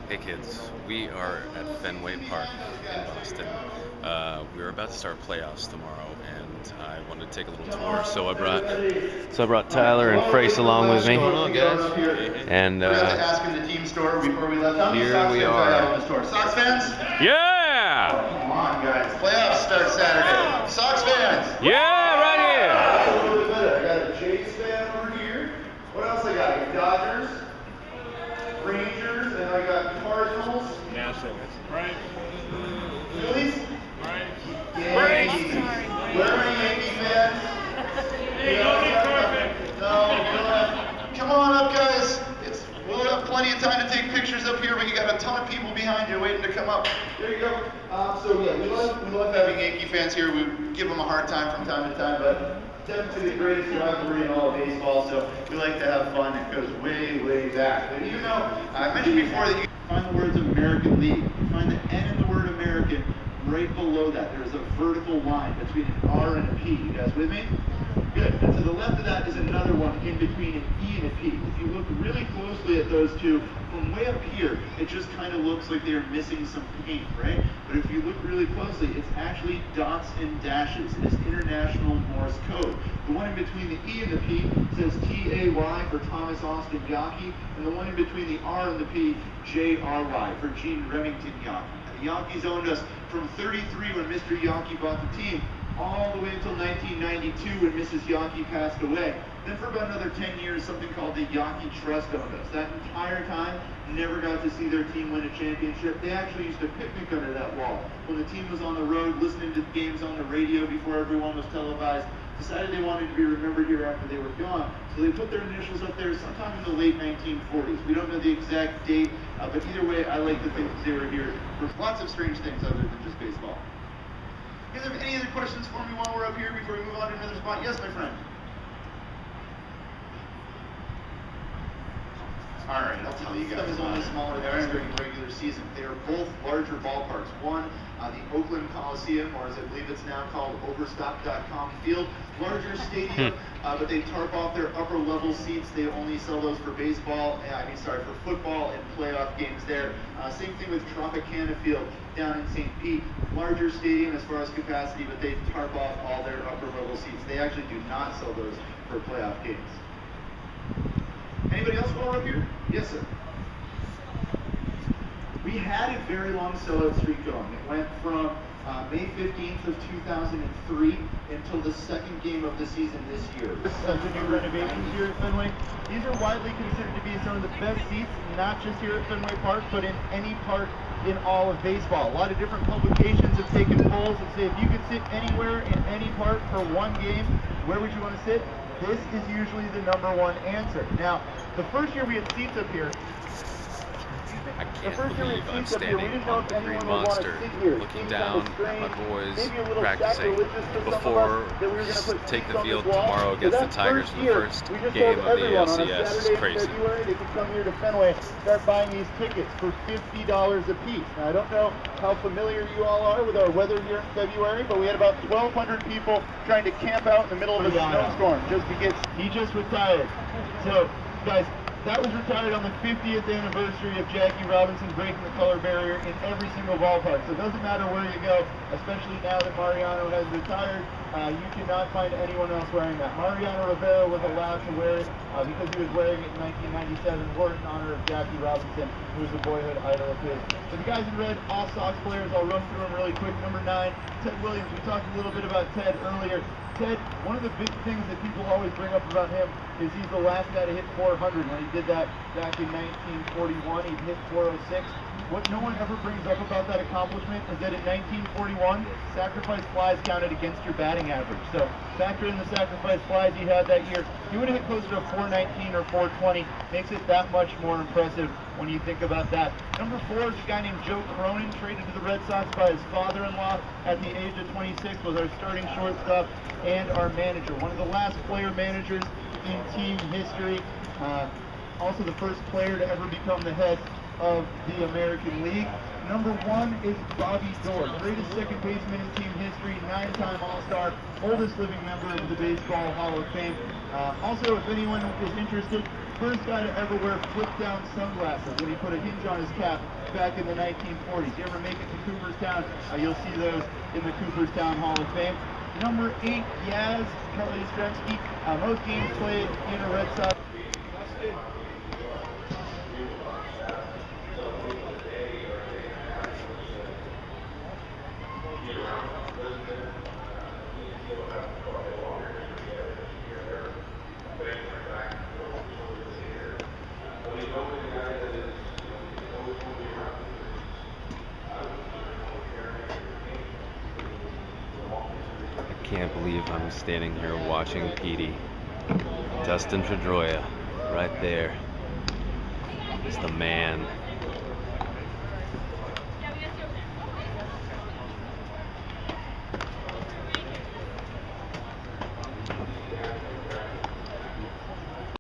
Hey kids, we are at Fenway Park in Boston. We're about to start playoffs tomorrow, and I wanted to take a little tour. So I brought Tyler and Frace along with me. What's going on, guys? And ask in the team store before we left. How many here Sox we fans are. I have in the store? Sox fans? Yeah! Come on, guys. Playoffs start Saturday. Sox fans? Yeah, right here. A little bit better. I got a Jays fan over here. What else I got? I got Dodgers, Rangers, and I got Cardinals. Nationals. Right. Phillies? Right. Yankees. Where are my Yankee fans? Hey, don't be perfect. No, we don't have. Come on up, guys. We'll have plenty of time to take pictures up here, but you got a ton of people behind you waiting to come up. There you go. So yeah, we love having Yankee fans here. We give them a hard time from time to time, but definitely the greatest rivalry in all of baseball. So we like to have fun. It goes way, way back. But you know, I mentioned before that you can find the words American League. You find the N in the word American right below that. There's a vertical line between an R and a P. You guys with me? Good. And to the left of that is another one in between an E and a P. If you look really closely at those two, from way up here, it just kind of looks like they're missing some paint, right? But if you look really closely, it's actually dots and dashes. It is International Morse code. The one in between the E and the P says T-A-Y for Thomas Austin Yawkey, and the one in between the R and the P, J-R-Y for Gene Remington Yawkey. The Yankees owned us from 33 when Mr. Yawkey bought the team, all the way until 1992 when Mrs. Yawkey passed away. Then for about another 10 years, something called the Yawkey Trust owned us. That entire time, never got to see their team win a championship. They actually used to picnic under that wall. When the team was on the road, listening to games on the radio before everyone was televised, decided they wanted to be remembered here after they were gone. So they put their initials up there sometime in the late 1940s. We don't know the exact date, but either way, I like to think that they were here for lots of strange things other than just baseball. You guys have any other questions for me while we're up here before we move on to another spot? Yes, my friend. All right, I'll tell you guys. Stuff is only smaller than during the regular season. They are both larger ballparks. One, the Oakland Coliseum, or as I believe it's now called, Overstock.com Field. Larger stadium, but they tarp off their upper level seats. They only sell those for baseball, for football and playoff games there. Same thing with Tropicana Field down in St. Pete. Larger stadium as far as capacity, but they tarp off all their upper level seats. They actually do not sell those for playoff games. Anybody else while we're up here? Yes, sir. We had a very long sellout streak going. It went from May 15th of 2003 until the second game of the season this year. The new renovations here at Fenway. These are widely considered to be some of the best seats, not just here at Fenway Park, but in any park in all of baseball. A lot of different publications have taken polls and say if you could sit anywhere in any park for one game, where would you want to sit? This is usually the #1 answer. Now, the first year we had seats up here, I can't believe I'm standing on the Green Monster, looking down at my boys practicing before we take the field tomorrow against the Tigers for the first game of the LCS. It's crazy. They can come here to Fenway, start buying these tickets for $50 a piece. Now, I don't know how familiar you all are with our weather here in February, but we had about 1,200 people trying to camp out in the middle of a snowstorm just because he just retired. So, guys, that was retired on the 50th anniversary of Jackie Robinson breaking the color barrier in every single ballpark. So it doesn't matter where you go, especially now that Mariano has retired, you cannot find anyone else wearing that. Mariano Rivera was allowed to wear it because he was wearing it in 1997, wore it in honor of Jackie Robinson, who was a boyhood idol of his. So the guys in red, all Sox players, I'll run through them really quick. #9, Ted Williams. We talked a little bit about Ted earlier. Ted, one of the big things that people always bring up about him is he's the last guy to hit 400. When he did that back in 1941, he hit 406. What no one ever brings up about that accomplishment is that in 1941, sacrifice flies counted against your batting average. So factor in the sacrifice flies he had that year. He would have hit closer to 419 or 420. Makes it that much more impressive when you think about that. #4 is a guy named Joe Cronin, traded to the Red Sox by his father-in-law at the age of 26, was our starting shortstop and our manager. One of the last player managers in team history. Also the first player to ever become the head of the American League. #1 is Bobby Doerr, greatest second baseman in team history, 9-time All-Star, oldest living member of the Baseball Hall of Fame. Also, if anyone is interested, first guy to ever wear flip-down sunglasses when he put a hinge on his cap back in the 1940s. You ever make it to Cooperstown, you'll see those in the Cooperstown Hall of Fame. Number 8, Yaz Yastrzemski, most games played in a Red Sox. I can't believe I'm standing here watching Petey. Dustin Pedroia, right there, is the man.